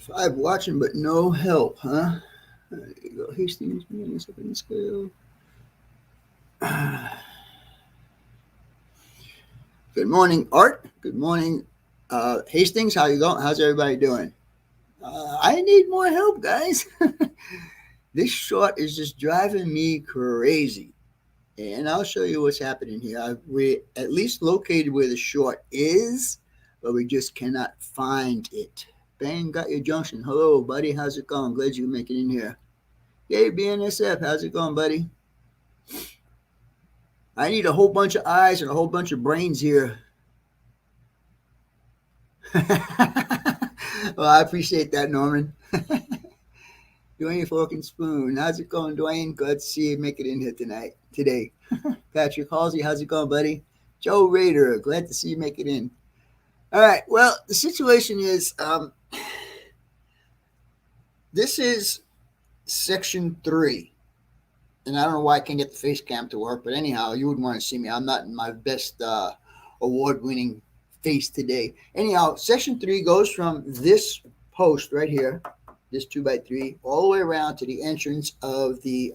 5 watching, but no help, huh? There you go. Hastings, man, up in the scale. Good morning, Art. Good morning, Hastings. How you going? How's everybody doing? I need more help, guys. This short is just driving me crazy. And I'll show you what's happening here. We at least located where the short is, but we just cannot find it. Bang, got your junction. Hello, buddy. How's it going? Glad you can make it in here. Yay, BNSF. How's it going, buddy? I need a whole bunch of eyes and a whole bunch of brains here. Well, I appreciate that, Norman. Dwayne Fork and Spoon. How's it going, Dwayne? Glad to see you make it in here today. Patrick Halsey, how's it going, buddy? Joe Rader, glad to see you make it in. All right, well, the situation is this is section 3. And I don't know why I can't get the face cam to work, but anyhow, you wouldn't want to see me. I'm not in my best award-winning face today. Anyhow, section 3 goes from this post right here, this 2x3, all the way around to the entrance of the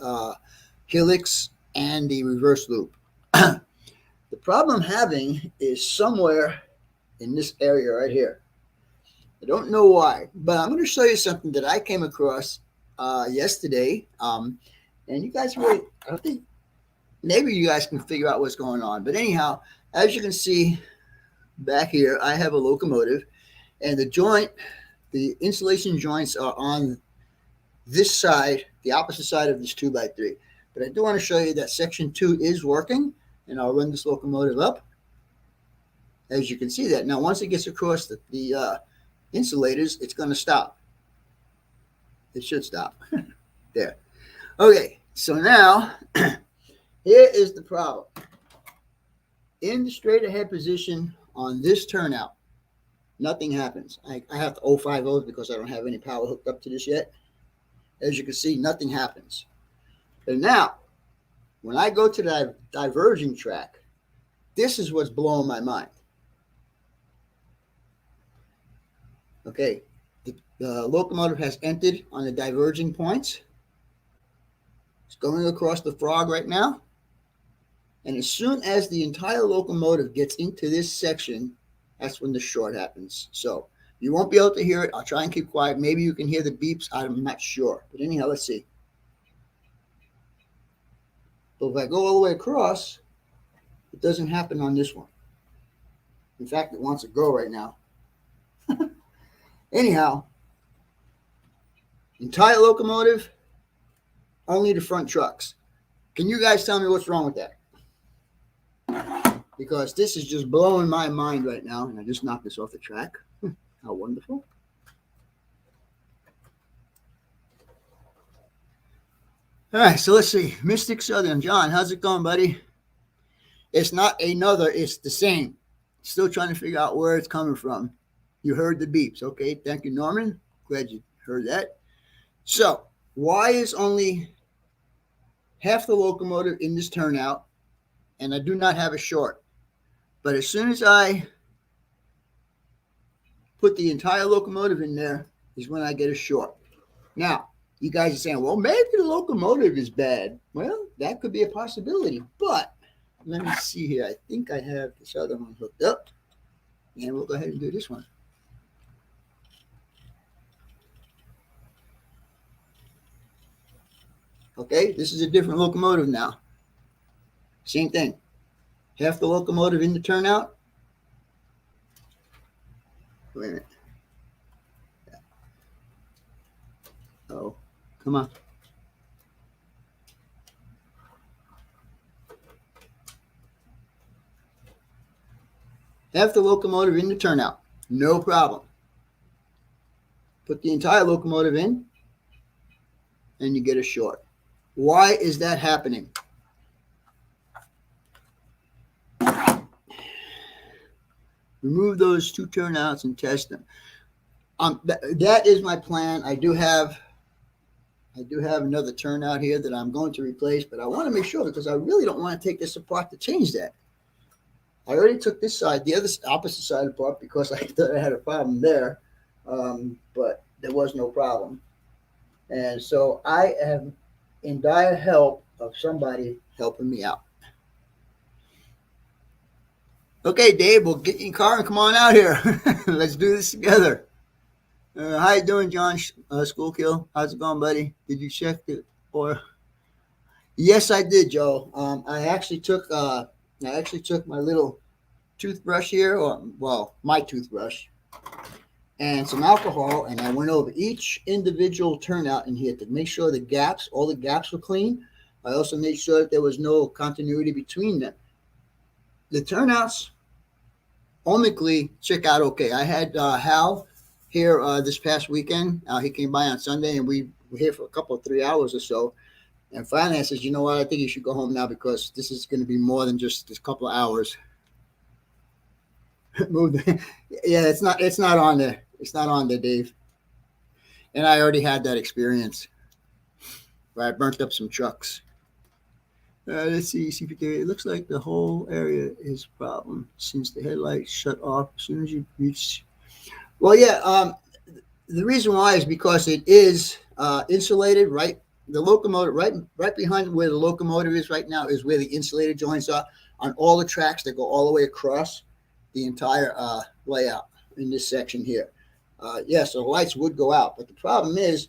helix and the reverse loop. The problem I'm having is somewhere in this area right here. I don't know why, but I'm going to show you something that I came across yesterday. And you guys really, I don't think, maybe you guys can figure out what's going on. But anyhow, as you can see back here, I have a locomotive, and the insulation joints are on this side, the opposite side of this 2x3. But I do want to show you that section 2 is working, and I'll run this locomotive up. As you can see that. Now, once it gets across the insulators, it's going to stop. It should stop. There. Okay, so now, here is the problem. In the straight ahead position on this turnout, nothing happens. I have to 050 because I don't have any power hooked up to this yet. As you can see, nothing happens. But now, when I go to the diverging track, this is what's blowing my mind. Okay, the locomotive has entered on the diverging points. It's going across the frog right now. And as soon as the entire locomotive gets into this section, that's when the short happens. So you won't be able to hear it. I'll try and keep quiet. Maybe you can hear the beeps. I'm not sure. But anyhow, let's see. But if I go all the way across, it doesn't happen on this one. In fact, it wants to go right now. Anyhow, entire locomotive, only the front trucks. Can you guys tell me what's wrong with that? Because this is just blowing my mind right now, and I just knocked this off the track. How wonderful. All right, so let's see. Mystic Southern. John, how's it going, buddy? It's not another, it's the same. Still trying to figure out where it's coming from. You heard the beeps. Okay, thank you, Norman. Glad you heard that. So, why is only half the locomotive in this turnout, and I do not have a short? But as soon as I put the entire locomotive in there is when I get a short. Now, you guys are saying, well, maybe the locomotive is bad. Well, that could be a possibility. But let me see here. I think I have this other one hooked up. And we'll go ahead and do this one. Okay, this is a different locomotive now. Same thing. Half the locomotive in the turnout. Wait a minute. Oh, come on. Half the locomotive in the turnout. No problem. Put the entire locomotive in, and you get a short. Why is that happening? Remove those two turnouts and test them. That is my plan. I do have another turnout here that I'm going to replace, but I want to make sure because I really don't want to take this apart to change that. I already took this side, the other opposite side apart because I thought I had a problem there. But there was no problem. And so I am in dire help of somebody helping me out. Okay, Dave, we'll get you in your car and come on out here. Let's do this together. How you doing, John Schoolkill? How's it going, buddy? Did you check it? Or yes, I did, Joe. I actually took my little toothbrush here, or well, my toothbrush, and some alcohol, and I went over each individual turnout in here to make sure all the gaps were clean. I also made sure that there was no continuity between them. The turnouts, omically, check out okay. I had Hal here this past weekend. He came by on Sunday, and we were here for a couple of 3 hours or so. And finally, I said, you know what? I think you should go home now because this is going to be more than just this couple of hours. Yeah, it's not on there. It's not on there, Dave. And I already had that experience where I burnt up some trucks. Let's see. It looks like the whole area is a problem since the headlights shut off as soon as you reach. Well, yeah. The reason why is because it is insulated, right? The locomotive, right behind where the locomotive is right now, is where the insulated joints are on all the tracks that go all the way across the entire layout in this section here. So the lights would go out, but the problem is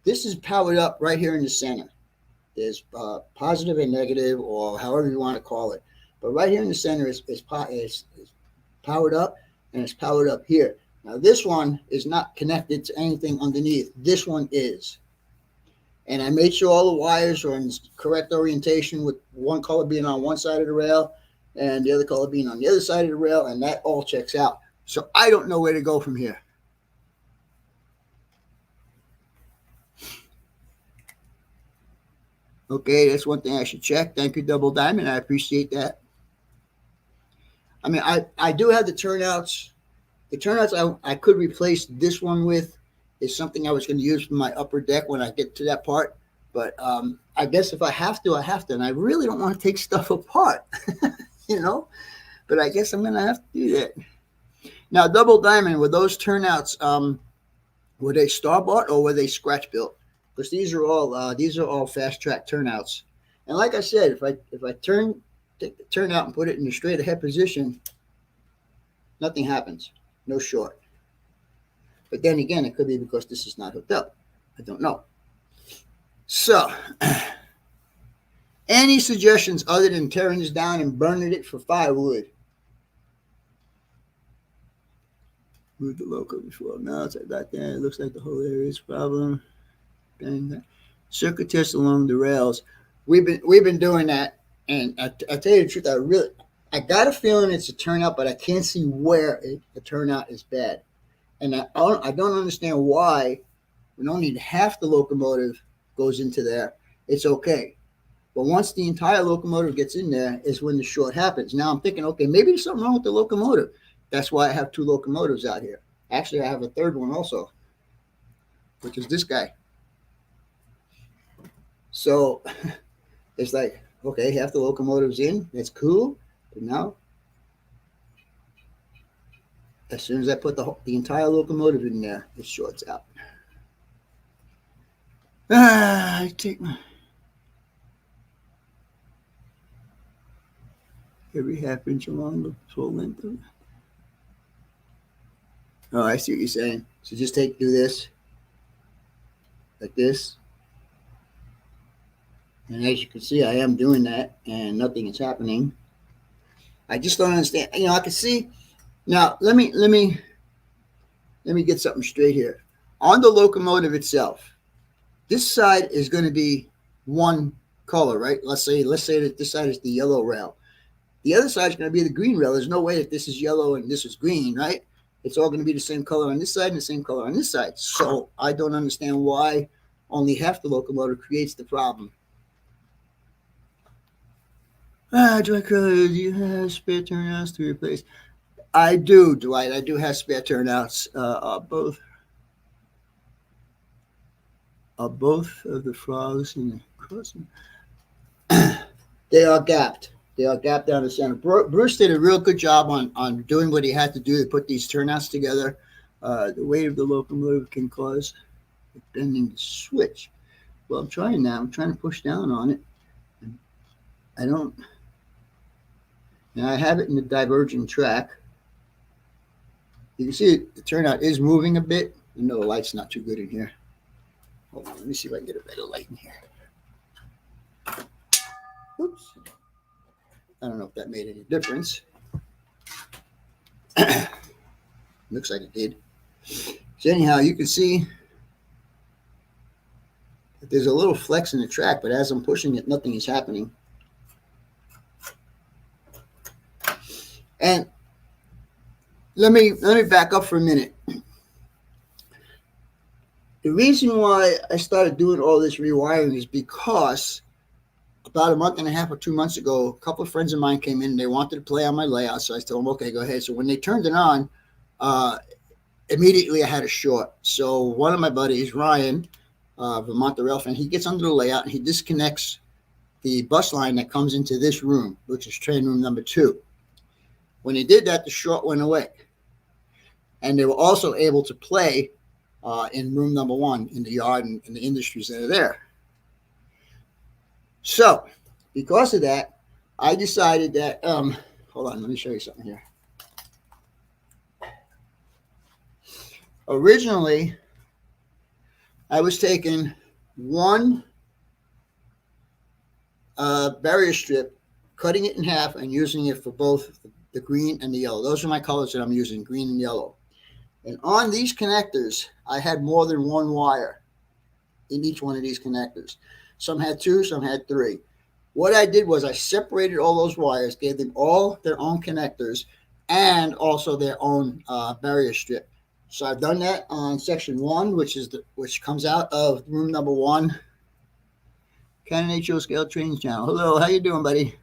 this is powered up right here in the center. There's positive and negative, or however you want to call it. But right here in the center is powered up, and it's powered up here. Now, this one is not connected to anything underneath. This one is. And I made sure all the wires are in correct orientation, with one color being on one side of the rail and the other color being on the other side of the rail, and that all checks out. So I don't know where to go from here. Okay, that's one thing I should check. Thank you, Double Diamond. I appreciate that. I mean, I do have the turnouts. The turnouts I could replace this one with is something I was going to use for my upper deck when I get to that part. But I guess if I have to, I have to. And I really don't want to take stuff apart, But I guess I'm going to have to do that. Now, Double Diamond, were those turnouts, were they star-bought or were they scratch-built? Because these are all fast-track turnouts. And like I said, if I take the turnout and put it in the straight ahead position, nothing happens. No short. But then again, it could be because this is not hooked up. I don't know. So, any suggestions other than tearing this down and burning it for firewood? Move the loco before. No, it's like that there. It looks like the whole area is a problem. Circuit test along the rails. We've been doing that, and I tell you the truth, I got a feeling it's a turnout, but I can't see where the turnout is bad. And I don't understand why when only half the locomotive goes into there, it's okay. But once the entire locomotive gets in there is when the short happens. Now I'm thinking, okay, maybe there's something wrong with the locomotive. That's why I have two locomotives out here. Actually, I have a third one also, which is this guy. So it's like, okay, half the locomotive's in. That's cool. But now, as soon as I put the entire locomotive in there, it shorts out. I take my every half inch along the full length of it. Oh, I see what you're saying. So just do this, like this. And as you can see, I am doing that, and nothing is happening. I just don't understand. I can see. Now, let me get something straight here. On the locomotive itself, this side is going to be one color, right? Let's say that this side is the yellow rail. The other side is going to be the green rail. There's no way that this is yellow and this is green, right? It's all going to be the same color on this side and the same color on this side. So I don't understand why only half the locomotive creates the problem. Dwight, do you have spare turnouts to replace? I do, Dwight. I do have spare turnouts. Both of the frogs in the crossing. They are gapped. They are gapped down the center. Bruce did a real good job on doing what he had to do to put these turnouts together. The weight of the locomotive can cause bending the switch. Well, I'm trying now. I'm trying to push down on it. I don't. Now I have it in the diverging track. You can see the turnout is moving a bit. I know the light's not too good in here. Hold on, let me see if I can get a better light in here. Oops. I don't know if that made any difference. Looks like it did. So anyhow, you can see that there's a little flex in the track, but as I'm pushing it, nothing is happening. And let me back up for a minute. The reason why I started doing all this rewiring is because about a month and a half or 2 months ago, a couple of friends of mine came in and they wanted to play on my layout. So I told them, okay, go ahead. So when they turned it on, immediately I had a short. So one of my buddies, Ryan, Vermont Rail fan, he gets under the layout and he disconnects the bus line that comes into this room, which is train room number 2. When he did that, the short went away. And they were also able to play in room number 1 in the yard and in the industries that are there. So because of that, I decided that, hold on, let me show you something here. Originally, I was taking one barrier strip, cutting it in half and using it for both the green and the yellow. Those are my colors that I'm using, green and yellow. And on these connectors, I had more than one wire in each one of these connectors. Some had 2, some had 3. What I did was I separated all those wires, gave them all their own connectors and also their own barrier strip. So I've done that on section 1, which comes out of room number 1. Canon HO Scale Trains Channel. Hello, how you doing, buddy?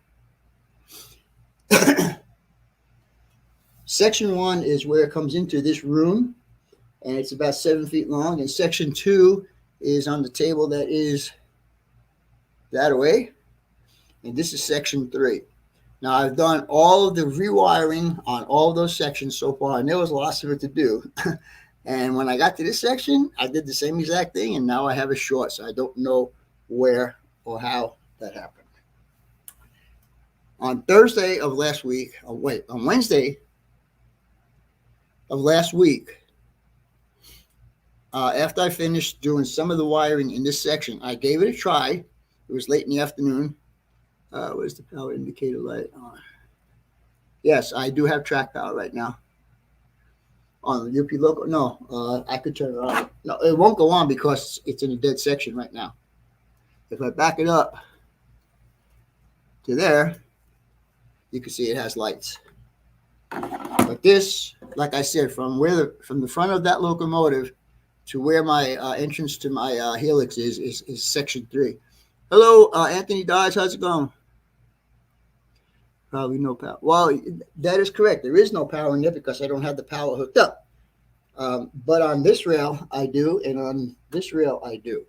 Section 1 is where it comes into this room, and it's about 7 feet long. And section 2 is on the table that is that away. And this is section 3. Now, I've done all of the rewiring on all of those sections so far, and there was lots of it to do. And when I got to this section, I did the same exact thing, and now I have a short, so I don't know where or how that happened. On Thursday of last week, on Wednesday of last week, after I finished doing some of the wiring in this section, I gave it a try. It was late in the afternoon. Where's the power indicator light on? Yes, I do have track power right now. On the UP local? No, I could turn it on. No, it won't go on because it's in a dead section right now. If I back it up to there, you can see it has lights. But this, like I said, from the front of that locomotive to where my entrance to my helix is section 3. Hello, Anthony Dodge. How's it going? Probably no power. Well, that is correct. There is no power in there because I don't have the power hooked up. But on this rail, I do, and on this rail, I do.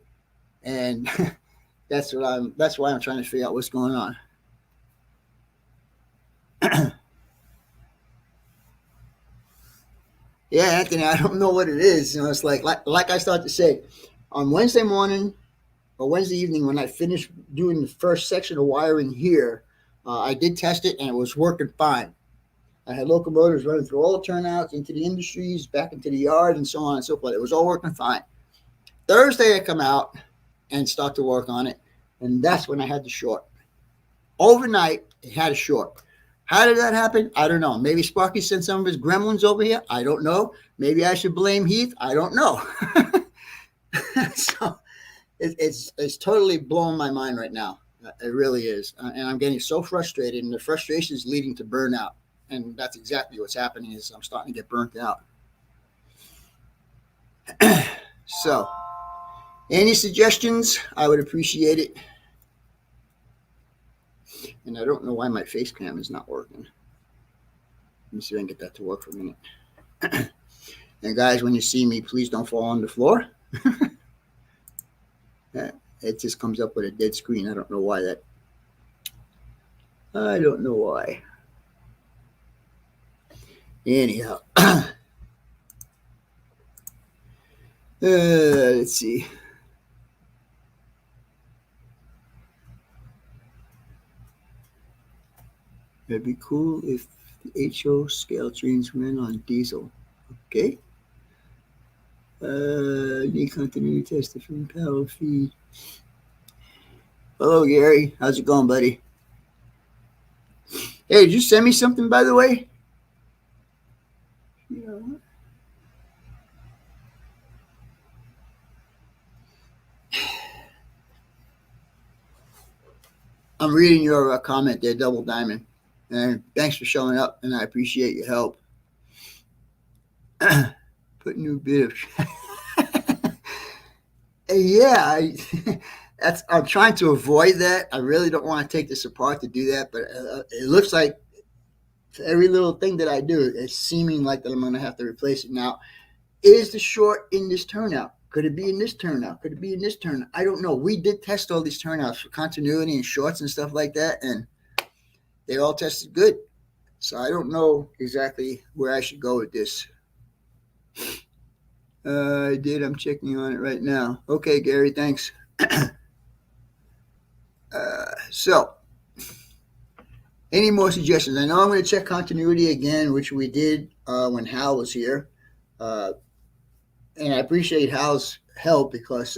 And that's why I'm trying to figure out what's going on. Yeah, Anthony, I don't know what it is. It's like I started to say, on Wednesday morning or Wednesday evening when I finished doing the first section of wiring here, I did test it and it was working fine. I had locomotives running through all the turnouts into the industries, back into the yard, and so on and so forth. It was all working fine. Thursday, I come out and start to work on it, and that's when I had the short. Overnight, it had a short. How did that happen? I don't know. Maybe Sparky sent some of his gremlins over here. I don't know. Maybe I should blame Heath. I don't know. So it's totally blowing my mind right now. It really is. And I'm getting so frustrated, and the frustration is leading to burnout. And that's exactly what's happening is I'm starting to get burnt out. So any suggestions, I would appreciate it. And I don't know why my face cam is not working. Let me see if I can get that to work for a minute. And guys, when you see me, please don't fall on the floor. It just comes up with a dead screen. I don't know why that. I don't know why. Anyhow. Let's see. It'd be cool if the HO scale trains ran on diesel. Okay. Need continuity test from power feed. Hello, Gary. How's it going, buddy? Hey, did you send me something, by the way? Yeah. I'm reading your comment there, Double Diamond. And thanks for showing up, and I appreciate your help. Put new bit of. Yeah, I'm trying to avoid that. I really don't want to take this apart to do that, but it looks like every little thing that I do is seeming like that I'm going to have to replace it. Now, is the short in this turnout? Could it be in this turnout? Could it be in this turnout? I don't know. We did test all these turnouts for continuity and shorts and stuff like that, and they all tested good. So I don't know exactly where I should go with this. I did. I'm checking on it right now. Okay, Gary, thanks. So, any more suggestions? I know I'm going to check continuity again, which we did when Hal was here. And I appreciate Hal's help because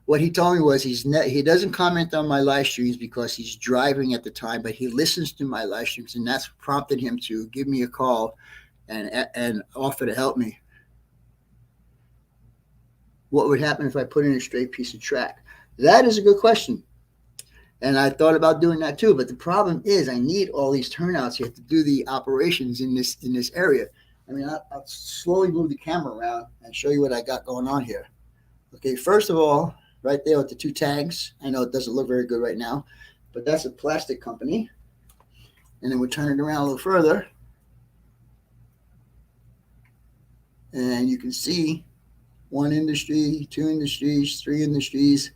what he told me was he doesn't comment on my live streams because he's driving at the time, but he listens to my live streams, and that's prompted him to give me a call and offer to help me. What would happen if I put in a straight piece of track? That is a good question. And I thought about doing that too, but the problem is I need all these turnouts here to do the operations in this area. I mean, I'll slowly move the camera around and show you what I got going on here. Okay, first of all, right there with the two tags. I know it doesn't look very good right now, but that's a plastic company. And then we'll turn it around a little further. And you can see 1 industry, 2 industries, 3 industries,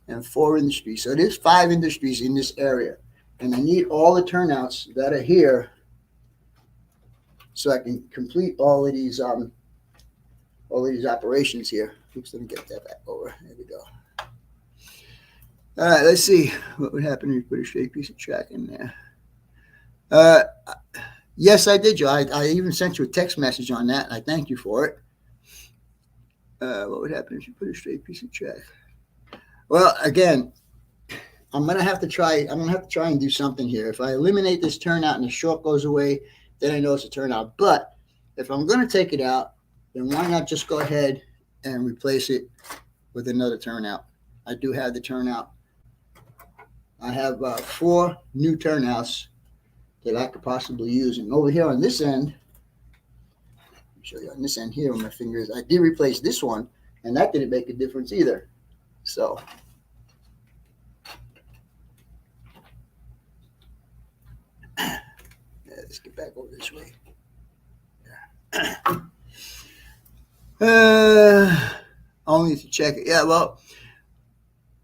and 4 industries. So there's 5 industries in this area. And I need all the turnouts that are here so I can complete all of these operations here. Oops, let me get that back over. There we go. All right, let's see what would happen if you put a straight piece of track in there. Yes, I did, Joe. I even sent you a text message on that. I thank you for it. What would happen if you put a straight piece of track? Well, again, I'm gonna have to try and do something here. If I eliminate this turnout and the short goes away, then I know it's a turnout. But if I'm gonna take it out, then why not just go ahead and replace it with another turnout? I do have the turnout. I have 4 new turnouts that I could possibly use. And over here on this end, let me show you on this end here with my fingers, I did replace this one, and that didn't make a difference either. So let's get back over this way. Only to check it. Yeah, well,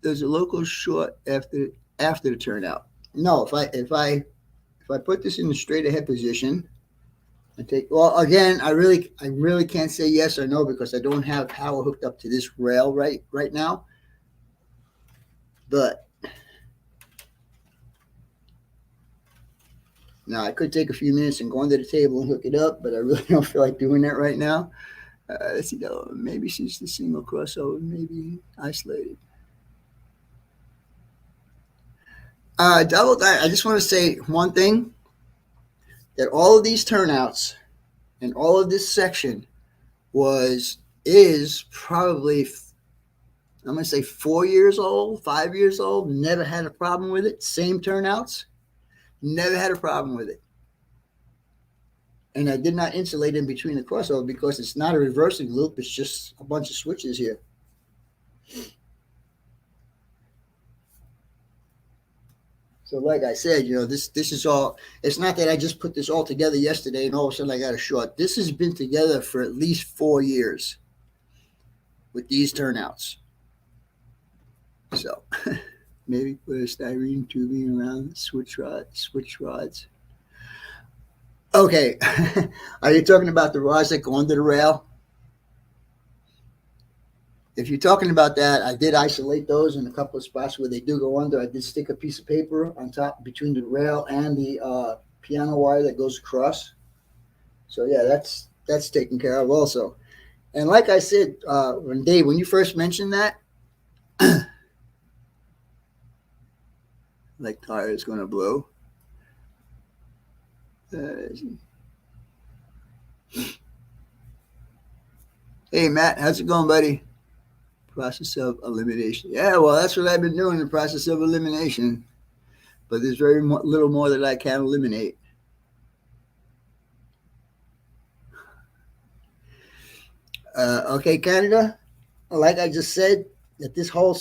there's a local short after the turnout. No, if I put this in the straight ahead position, again, I really can't say yes or no because I don't have power hooked up to this rail right now. But now I could take a few minutes and go under the table and hook it up, but I really don't feel like doing that right now. Let's see, though. Maybe since the single crossover, maybe isolated. I just want to say one thing, that all of these turnouts and all of this section is probably, I'm going to say 4 years old, 5 years old, never had a problem with it. Same turnouts, never had a problem with it. And I did not insulate in between the crossover because it's not a reversing loop. It's just a bunch of switches here. So like I said, this is all, it's not that I just put this all together yesterday and all of a sudden I got a short. This has been together for at least 4 years with these turnouts. So maybe put a styrene tubing around switch rods. Okay. Are you talking about the rods that go under the rail? if you're talking about that, I did isolate those in a couple of spots where they do go under. I did stick a piece of paper on top between the rail and the piano wire that goes across. So yeah, that's taken care of also. And like I said, when you first mentioned that, like tire is going to blow. Hey Matt, how's it going, buddy? Process of elimination. Yeah, well, that's what I've been doing, the process of elimination. But there's little more that I can eliminate. Okay, Canada. Like I just said, that this whole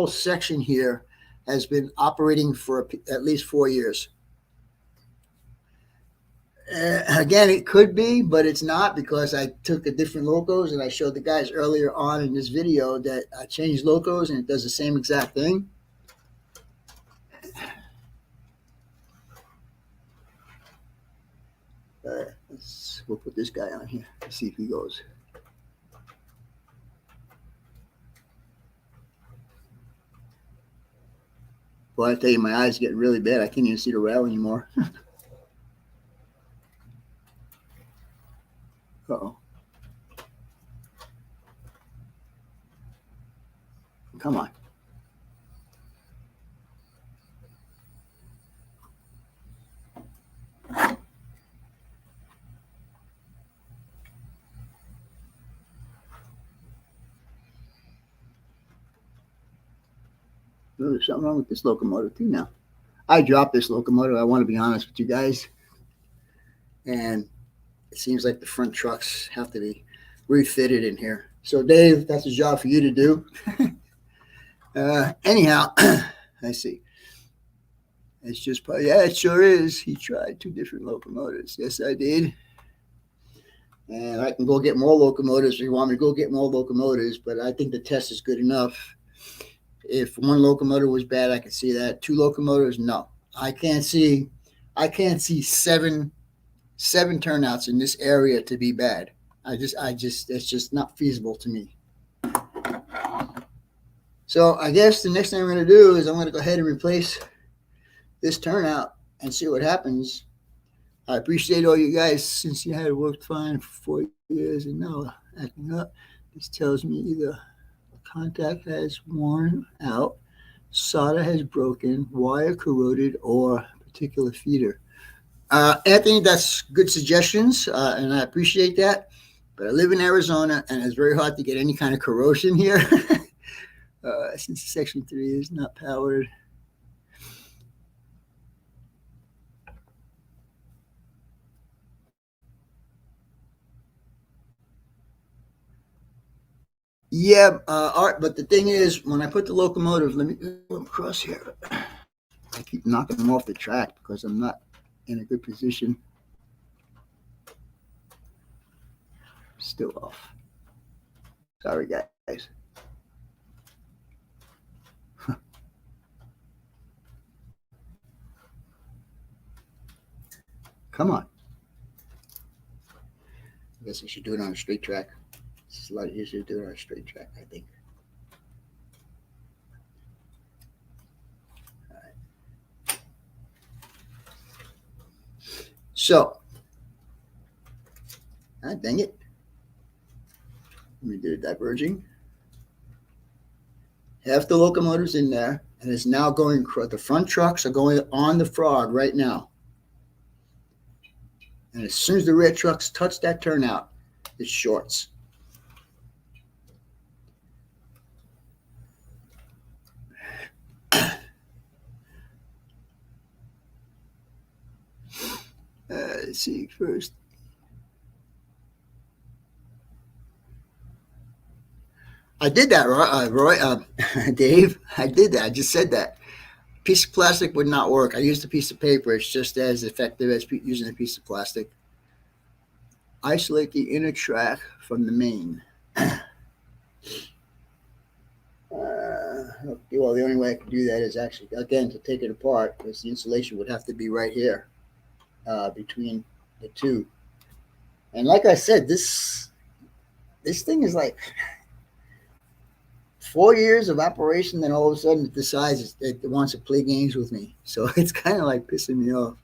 section here has been operating for at least 4 years. Again, it could be, but it's not, because I took a different locos and I showed the guys earlier on in this video that I changed locos and it does the same exact thing. We'll put this guy on here. Let's see if he goes. Well, I tell you, my eyes are getting really bad. I can't even see the rail anymore. Uh-oh. Come on. Oh, there's something wrong with this locomotive too now. I dropped this locomotive, I want to be honest with you guys. And it seems like the front trucks have to be refitted in here. So Dave, that's a job for you to do. Anyhow, I see. It's just, yeah, it sure is. He tried 2 different locomotives. Yes, I did. And I can go get more locomotives if you want me to go get more locomotives, but I think the test is good enough. If 1 locomotive was bad, I could see that. 2 locomotives, no. I can't see 7 turnouts in this area to be bad. It's just not feasible to me. So I guess the next thing I'm going to do is I'm going to go ahead and replace this turnout and see what happens. I appreciate all you guys, since you had worked fine for 4 years and now acting up. This tells me either contact has worn out, solder has broken, wire corroded, or particular feeder. Anthony, that's good suggestions, and I appreciate that. But I live in Arizona, and it's very hard to get any kind of corrosion here. Since Section 3 is not powered. Yeah, Art, but the thing is, when I put the locomotive, let me go across here. I keep knocking them off the track because I'm not in a good position. Still off. Sorry, guys. Come on. I guess I should do it on a straight track. It's a lot easier to do it on a straight track, I think. All right. So, dang it. Let me do the diverging. Half the locomotive's in there, and it's now going, the front trucks are going on the frog right now. And as soon as the rear trucks touch that turnout, it shorts. Let's see first. I did that, Roy, Dave. I did that. I just said that. Piece of plastic would not work. I used a piece of paper. It's just as effective as using a piece of plastic. Isolate the inner track from the main. Well, the only way I can do that is actually, again, to take it apart, because the insulation would have to be right here between the two. And like I said, this thing is like, 4 years of operation, then all of a sudden it decides it wants to play games with me. So it's kind of like pissing me off.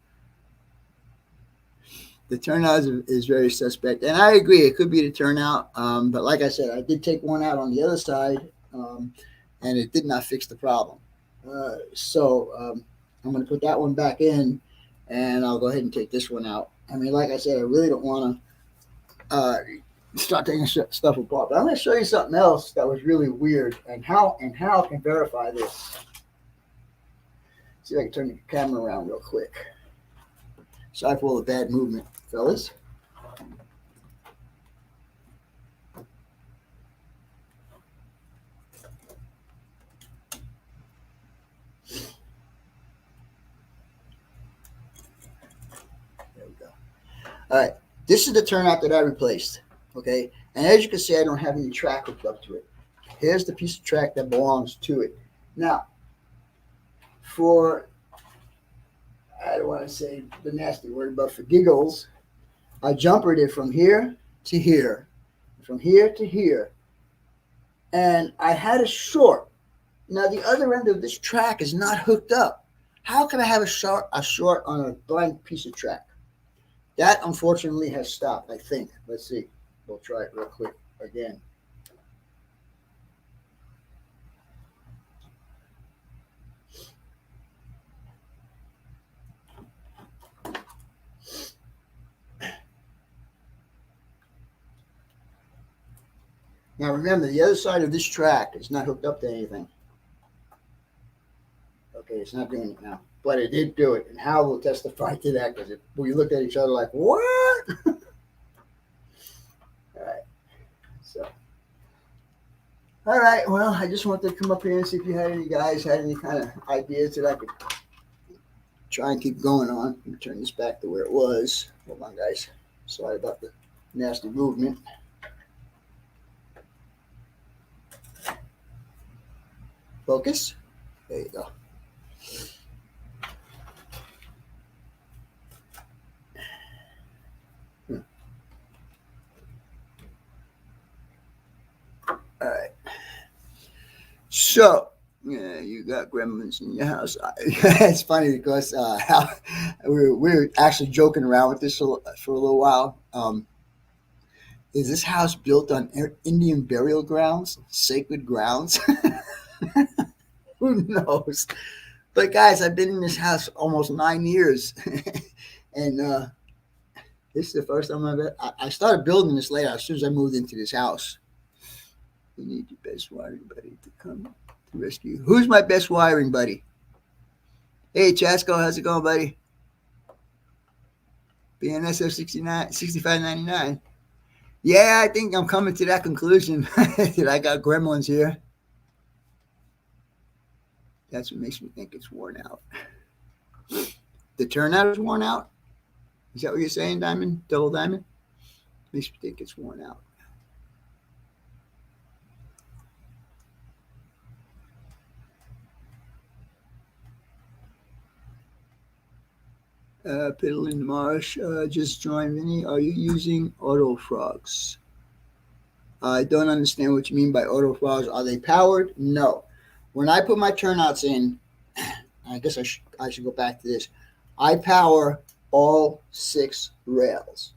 The turnout is very suspect, and I agree it could be the turnout. But like I said, I did take one out on the other side, and it did not fix the problem. So I'm going to put that one back in, and I'll go ahead and take this one out. I mean, like I said, I really don't want to start taking stuff apart. But I'm going to show you something else that was really weird, and how I can verify this. See if I can turn the camera around real quick. Sorry for all the bad movement, fellas. There we go. All right, this is the turnout that I replaced. Okay, and as you can see, I don't have any track hooked up to it. Here's the piece of track that belongs to it. Now, I don't want to say the nasty word, but for giggles, I jumpered it from here to here, from here to here, and I had a short. Now the other end of this track is not hooked up. How can I have a short on a blank piece of track? That unfortunately has stopped, I think. Let's see. We'll try it real quick again. Now remember, the other side of this track is not hooked up to anything. Okay, it's not doing it now. But it did do it. And Hal will testify to that because we looked at each other like, what? All right. So, all right. Well, I just wanted to come up here and see if you had any kind of ideas that I could try and keep going on. Let me turn this back to where it was. Hold on, guys. Sorry about the nasty movement. Focus. There you go. All right. So, yeah, you got gremlins in your house. It's funny because we were actually joking around with this for a little while. Is this house built on Indian burial grounds, sacred grounds? Who knows? But guys, I've been in this house almost 9 years, and this is the first time I started building this later as soon as I moved into this house. You need your best wiring buddy to come to rescue you. Who's my best wiring buddy? Hey, Chasco, how's it going, buddy? BNSF 6599. Yeah, I think I'm coming to that conclusion that I got gremlins here. That's what makes me think it's worn out. The turnout is worn out? Is that what you're saying, Diamond? Double Diamond? Makes me think it's worn out. Piddle in the Marsh, just joined Vinny. Are you using auto frogs? I don't understand what you mean by auto frogs. Are they powered? No. When I put my turnouts in, I guess I should go back to this. I power all 6 rails.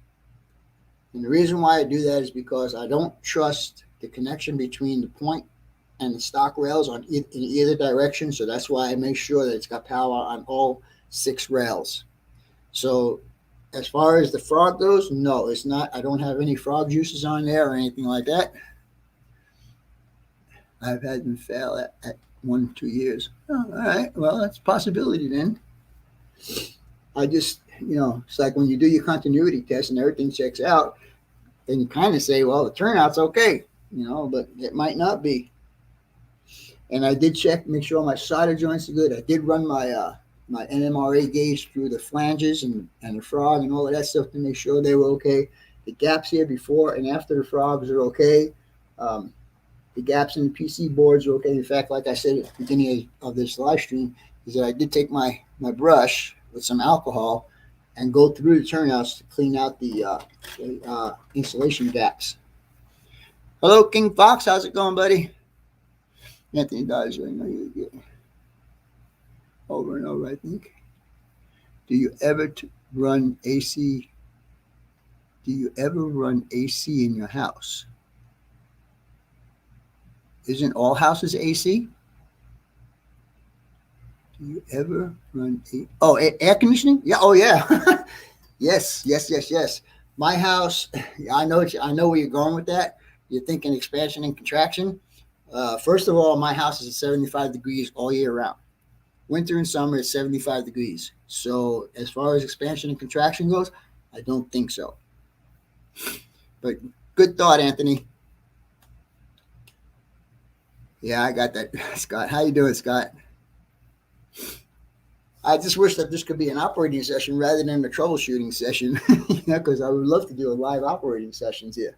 And the reason why I do that is because I don't trust the connection between the point and the stock rails in either direction. So that's why I make sure that it's got power on all 6 rails. So as far as the frog goes, no, it's not. I don't have any frog juices on there or anything like that. I've had them fail at 1 or 2 years. Oh, all right. Well, that's a possibility then. I just, it's like when you do your continuity test and everything checks out, then you kind of say, well, the turnout's okay, but it might not be. And I did check, make sure my solder joints are good. I did run my my NMRA gauge through the flanges and the frog and all of that stuff to make sure they were okay. The gaps here before and after the frogs are okay. The gaps in the PC boards are okay. In fact, like I said at the beginning of this live stream, is that I did take my brush with some alcohol and go through the turnouts to clean out the insulation gaps. Hello, King Fox. How's it going, buddy? Anthony Dodger, I know you get over and over, I think. Do you ever run AC? Do you ever run AC in your house? Isn't all houses AC? Do you ever run air conditioning? Yeah. Oh yeah. Yes. Yes. Yes. Yes. My house. I know. I know where you're going with that. You're thinking expansion and contraction. First of all, my house is at 75 degrees all year round. Winter and summer is 75 degrees. So as far as expansion and contraction goes, I don't think so. But good thought, Anthony. Yeah, I got that, Scott. How you doing, Scott? I just wish that this could be an operating session rather than a troubleshooting session, because I would love to do a live operating sessions here.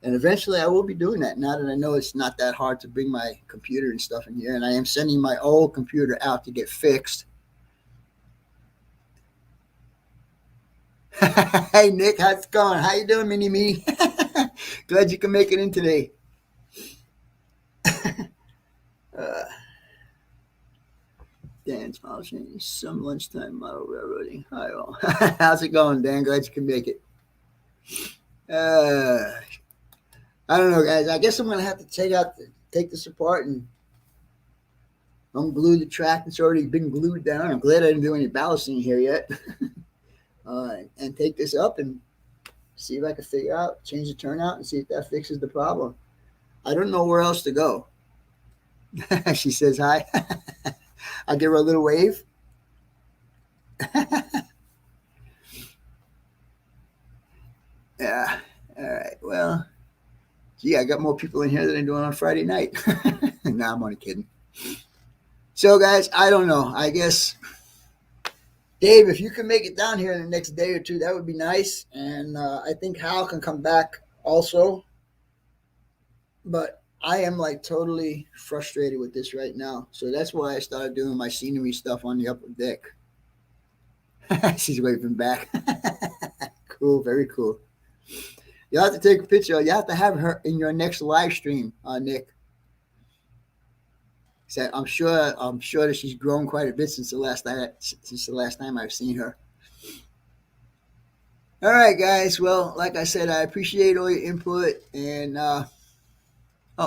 And eventually I will be doing that now that I know it's not that hard to bring my computer and stuff in here. And I am sending my old computer out to get fixed. Hey, Nick, how's it going? How you doing, Mini-Me? Glad you can make it in today. Uh, Dan's polishing some lunchtime model railroading. Hi, all. How's it going, Dan? Glad you can make it. I don't know, guys. I guess I'm gonna have to take this apart and unglue the track that's already been glued down. I'm glad I didn't do any ballasting here yet. And take this up and see if I can figure out, change the turnout, and see if that fixes the problem. I don't know where else to go. She says hi. I'll give her a little wave. Yeah. All right. Well, gee, I got more people in here than I'm doing on Friday night. Nah, I'm only kidding. So, guys, I don't know. I guess, Dave, if you can make it down here in the next day or two, that would be nice. And I think Hal can come back also. But I am like totally frustrated with this right now. So that's why I started doing my scenery stuff on the upper deck. She's waving back. Cool, very cool. You have to take a picture. You have to have her in your next live stream, Nick. So I'm sure that she's grown quite a bit since the last time I've seen her. All right, guys. Well, like I said, I appreciate all your input. And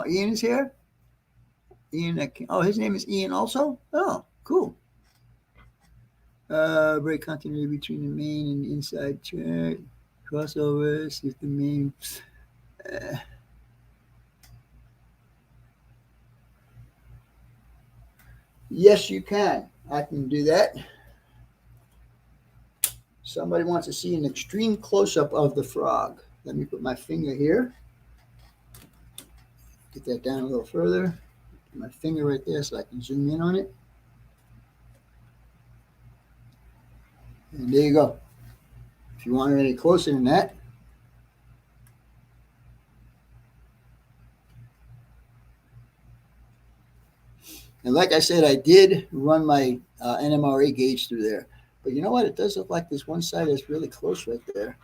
Ian is here. Ian. Oh, his name is Ian also. Oh, cool. Break continuity between the main and the inside track. Crossovers is the main. Yes, you can. I can do that. Somebody wants to see an extreme close-up of the frog. Let me put my finger here. Get that down a little further. Put my finger right there so I can zoom in on it. And there you go. If you want it any closer than that. And like I said, I did run my NMRA gauge through there. But you know what? It does look like there's one side that's really close right there.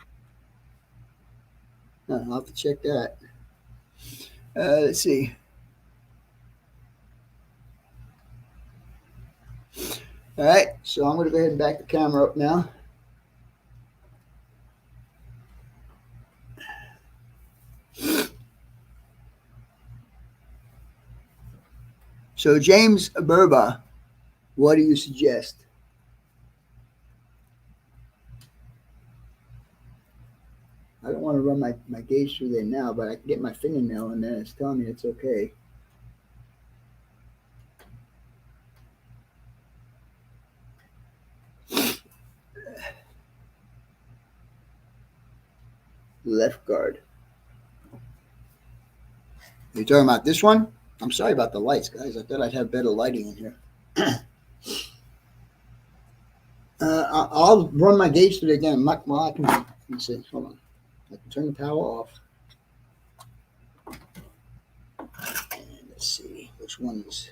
I'll have to check that. Let's see. All right, so I'm going to go ahead and back the camera up now. So James Burba, what do you suggest? I don't want to run my gauge through there now, but I can get my fingernail in there. It's telling me it's okay. Left guard. You're talking about this one? I'm sorry about the lights, guys. I thought I'd have better lighting in here. I'll run my gauge through it again. Well, I can. Let me see. Hold on. I can turn the power off. And let's see which ones.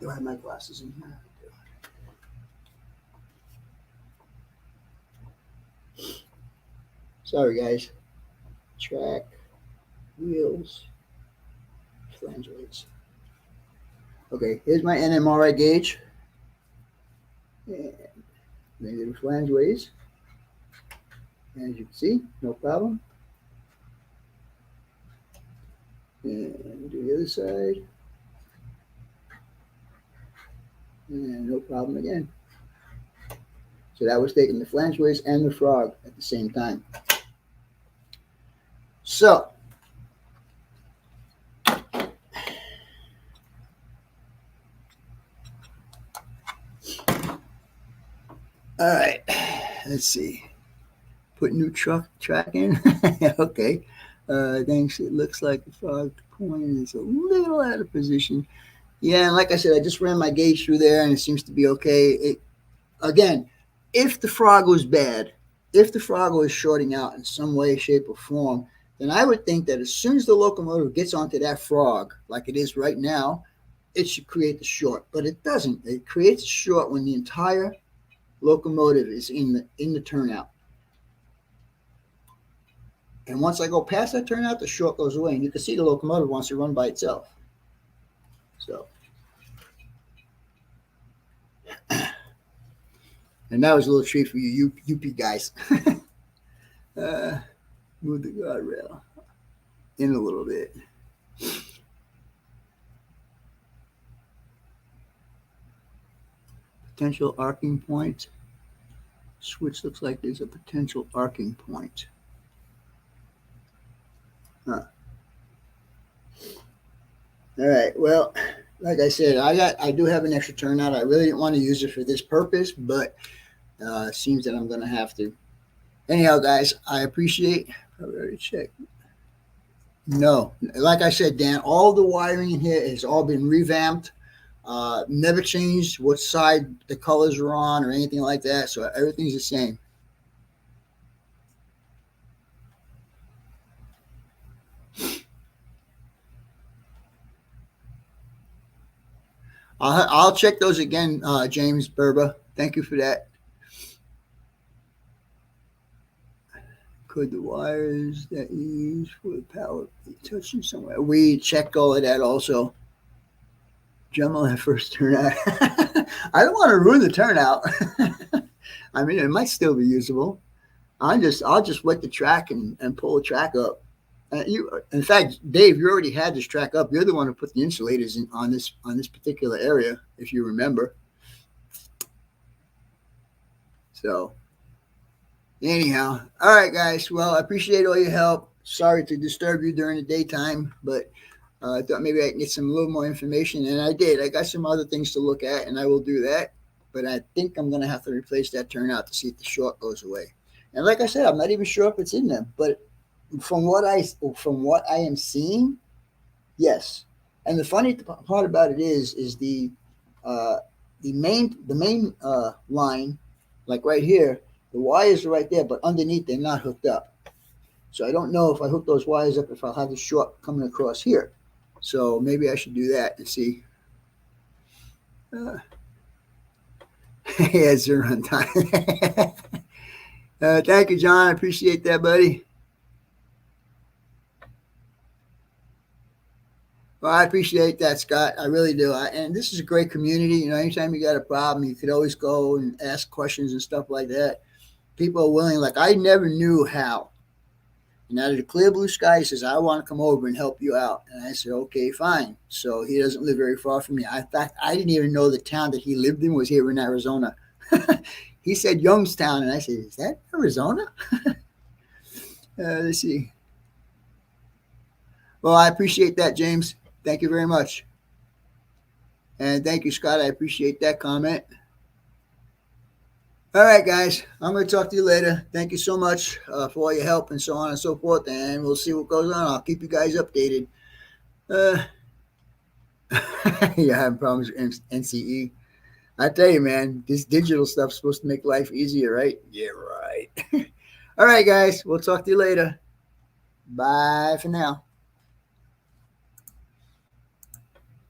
Do I have my glasses in here? Sorry, guys. Track, wheels, flange weights. Okay, here's my NMRI gauge. And negative flange ways. As you can see, no problem. And do the other side. And no problem again. So that was taking the flangeways and the frog at the same time. So, all right, let's see. Put new track in. Okay. Thanks. It looks like the frog point is a little out of position. Yeah, and like I said, I just ran my gauge through there, and it seems to be okay. Again, if the frog was bad, if the frog was shorting out in some way, shape, or form, then I would think that as soon as the locomotive gets onto that frog, like it is right now, it should create the short. But it doesn't. It creates a short when the entire locomotive is in the turnout. And once I go past that turnout, the short goes away, and you can see the locomotive wants to run by itself. So, and that was a little treat for you UP guys. Move the guardrail in a little bit. Potential arcing point. Switch looks like there's a potential arcing point. Huh. All right. Well, like I said, I do have an extra turnout. I really didn't want to use it for this purpose, but it seems that I'm going to have to. Anyhow, guys, I appreciate. Probably already checked. No, like I said, Dan, all the wiring in here has all been revamped. Never changed what side the colors are on or anything like that. So everything's the same. I'll check those again, James Berba. Thank you for that. Could the wires that you use for the power be touching somewhere? We checked all of that also. Dremel at first turnout. I don't want to ruin the turnout. I mean, it might still be usable. I'll just wet the track and pull the track up. In fact, Dave, you already had this track up. You're the one who put the insulators in on this particular area, if you remember. So, anyhow, all right, guys. Well, I appreciate all your help. Sorry to disturb you during the daytime, but I thought maybe I can get a little more information, and I did. I got some other things to look at, and I will do that. But I think I'm going to have to replace that turnout to see if the short goes away. And like I said, I'm not even sure if it's in there, but from what I am seeing, yes. And the funny part about it is the main line, like right here, the wires are right there, but underneath they're not hooked up. So I don't know if I hook those wires up if I'll have the short coming across here. So maybe I should do that and see. Yeah, zero on time. Thank you, John. I appreciate that, buddy. Well, I appreciate that, Scott. I really do. And this is a great community. You know, anytime you got a problem, you could always go and ask questions and stuff like that. People are willing. Like, I never knew how. And out of the clear blue sky, he says, I want to come over and help you out. And I said, okay, fine. So he doesn't live very far from me. In fact, I didn't even know the town that he lived in was here in Arizona. He said Youngstown. And I said, is that Arizona? Let's see. Well, I appreciate that, James. Thank you very much. And thank you, Scott. I appreciate that comment. All right, guys. I'm going to talk to you later. Thank you so much for all your help and so on and so forth. And we'll see what goes on. I'll keep you guys updated. You're having problems with NCE. I tell you, man, this digital stuff's supposed to make life easier, right? Yeah, right. All right, guys. We'll talk to you later. Bye for now.